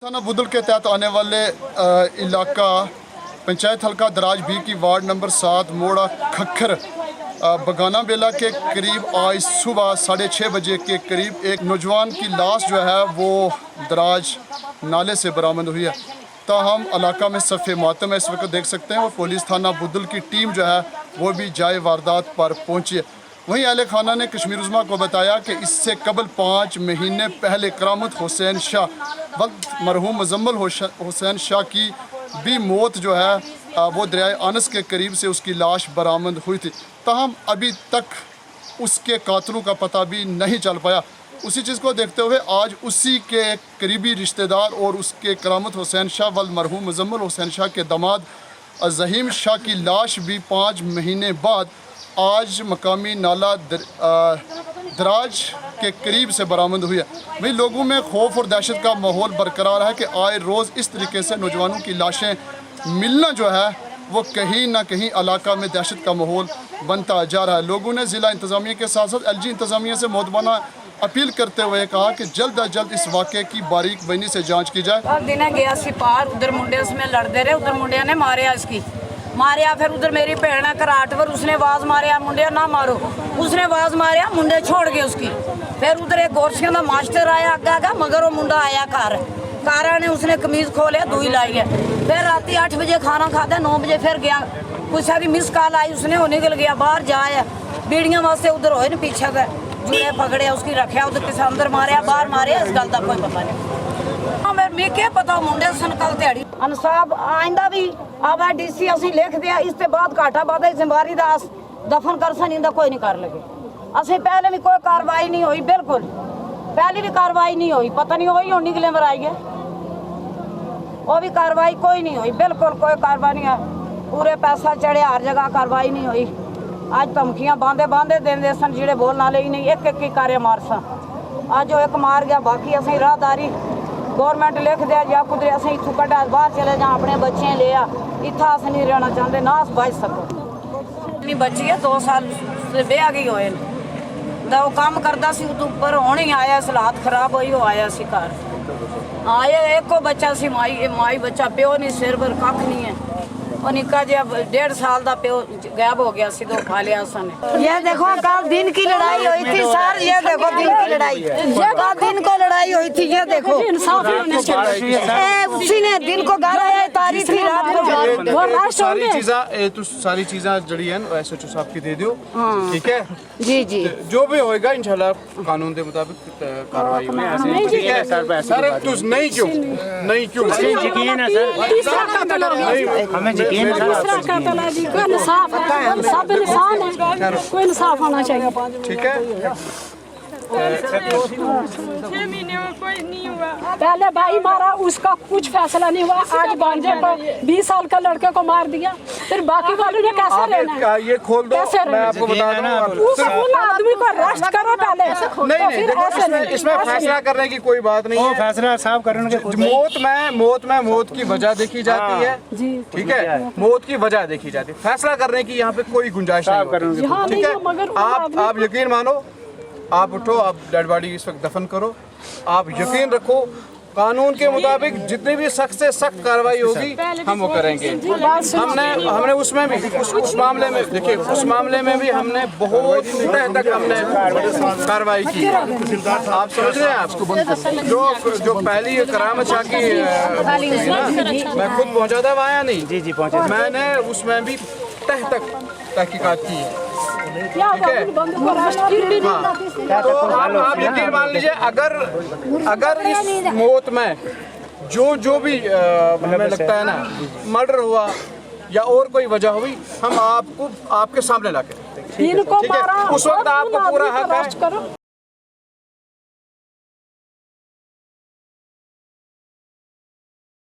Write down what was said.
थाना बुदल के तहत आने वाले इलाका पंचायत हल्का दराज बी की वार्ड नंबर 7 मोड़ा खखर बगाना बेला के करीब आज सुबह 6:30 बजे के करीब एक नौजवान की लाश जो है वो दराज नाले से बरामद हुई है। ताहम इलाका में सफ़े मातम है, इस वक्त देख सकते हैं। और पुलिस थाना बुदल की टीम जो है वो भी जाए वारदात पर पहुंची है। वहीं अहले खाना ने कश्मीर उज़्मा को बताया कि इससे कबल 5 महीने पहले करामत हुसैन शाह वक्त मरहूम मुजम्मल हुसैन शाह की भी मौत जो है वो दरियाए अनस के करीब से उसकी लाश बरामद हुई थी। ताहम अभी तक उसके कातलों का पता भी नहीं चल पाया। उसी चीज़ को देखते हुए आज उसी के करीबी रिश्तेदार और उसके करामत हुसैन शाह वल मरहूम मुजम्मल हुसैन शाह के दामाद ज़हीम शाह की लाश भी 5 महीने बाद आज मकामी नाला दराज के करीब से बरामद हुई है। वहीं लोगों में खौफ और दहशत का माहौल बरकरार है कि आए रोज़ इस तरीके से नौजवानों की लाशें मिलना जो है वो कहीं ना कहीं इलाका में दहशत का माहौल बनता जा रहा है। लोगों ने ज़िला इंतज़ामिया के साथ साथ LG इंतज़ामिया से मुअद्दबाना अपील करते हुए कहा कि जल्द अज जल्द इस वाक़े की बारीक बनी से जाँच की जाए। दिन गया सी पार, उधर मुंडे उसमें लड़ते रहे, उधर मुंडिया ने मारिया इसकी मारिया। फिर उधर मेरी भैन है कराट पर, उसने आवाज़ मारिया मुंडे ना मारो, उसने आवाज़ मारिया मुंडे छोड़ गए उसकी। फिर उधर एक गोरसियों का मास्टर आया आगा मगर वो मुंडा आया कार ने उसने कमीज खोलिया दुई लाई है। फिर रात 8 बजे खाना खाता, 9 बजे फिर गया, कुछ सारी मिस कॉल आई, उसने वो निकल गया बाहर जाए बीड़ियाँ वास्ते उधर होए न पीछे का जुड़े पकड़े उसकी रखा उधर किसी अंदर मारिया बाहर मारिया, इस गल का कोई पता नहीं। मैं क्या पता मुंडे सन कल दिहाड़ी अनसाब आइंदा भी अब DC असं लिख दिया, इसके बाद घाटा बाधा जिम्मेवारी का दफन कर सन कोई नहीं कर लगे। असं पहले भी कोई कार्रवाई नहीं हुई, बिल्कुल पहले भी कार्रवाई नहीं हुई, पता नहीं वही हूँ निकले मर आई है, वो भी कार्रवाई कोई नहीं हुई, बिल्कुल कोई कार्रवाई नहीं है। पूरे पैसा चढ़े हर जगह कार्रवाई नहीं हुई। आज धमकियां बांधे देंदे सन जेडे बोलने वाले ही नहीं, एक ही कार्य मार सन। आज वो एक मार गया, बाकी असं राहदारी गौरमेंट लिख दिया या कुछ असं इतों कटा बाहर चले जा अपने बच्चे ले आ, इतना अस नहीं रहना चाहते ना अस बच सको। बच्ची है 2 साल से ब्याह गई होए वो काम करता सी उस उपर हुण ही आया, हालात खराब हुई वो आया सी घर आया। एक बच्चा सी माई बच्चा, प्यो नहीं सिर पर कख नहीं है। और निक्का जी 1.5 साल का प्यो गायब हो गया सी तो खा लिया उसने। ये देखो कल दिन की लड़ाई हुई थी सर, ये देखो दिन की लड़ाई, कल दिन को लड़ाई हुई थी, ये देखो उसी ने दिन को गारा तारी थी रात को। सारी चीज़ें जड़ी हैं SHO साहब की दे दो, ठीक है जी जो भी होएगा इंशाल्लाह कानून के मुताबिक कार्रवाई होगी, ठीक है सर। नहीं क्यों यकीन है सर, हमें यकीन है कोई इंसाफ है, सब इंसान है, कोई इंसाफ होना चाहिए, ठीक है। 6 महीने में कोई नहीं हुआ, पहले भाई मारा उसका कुछ फैसला नहीं हुआ, आज भांजे को 20 साल का लड़के को मार दिया, फिर बाकी वालों ने कैसे रहना है? ये खोल दो, मैं आपको बता दूं, उन आदमी को अरेस्ट करो पहले। नहीं देखो इसमें फैसला करने की कोई बात नहीं है, फैसला साहब करने के मौत की वजह देखी जाती है, ठीक है, मौत की वजह देखी जाती है, फैसला करने की यहाँ पे कोई गुंजाइश नहीं, ठीक है। आप यकीन मानो, आप उठो, आप डेड बॉडी इस वक्त दफन करो, आप यकीन रखो कानून के मुताबिक जितनी भी सख्त से सख्त कार्रवाई होगी हम वो करेंगे। हमने उसमें भी उस मामले में देखिए, उस मामले में भी हमने बहुत तह तक हमने कार्रवाई की। आप समझ रहे हैं, आपको जो पहली करामत शाह की मैं खुद पहुंचा था वहाँ, नहीं जी पहुंचा, मैंने उसमें भी तह तक तहकीकात की है, ठीक है। तो आप यकीन मान लीजिए, अगर इस मौत में जो भी हमें लगता है ना मर्डर हुआ या और कोई वजह हुई, हम आपको आपके सामने लाके, ठीक है, उस वक्त आपको पूरा हक है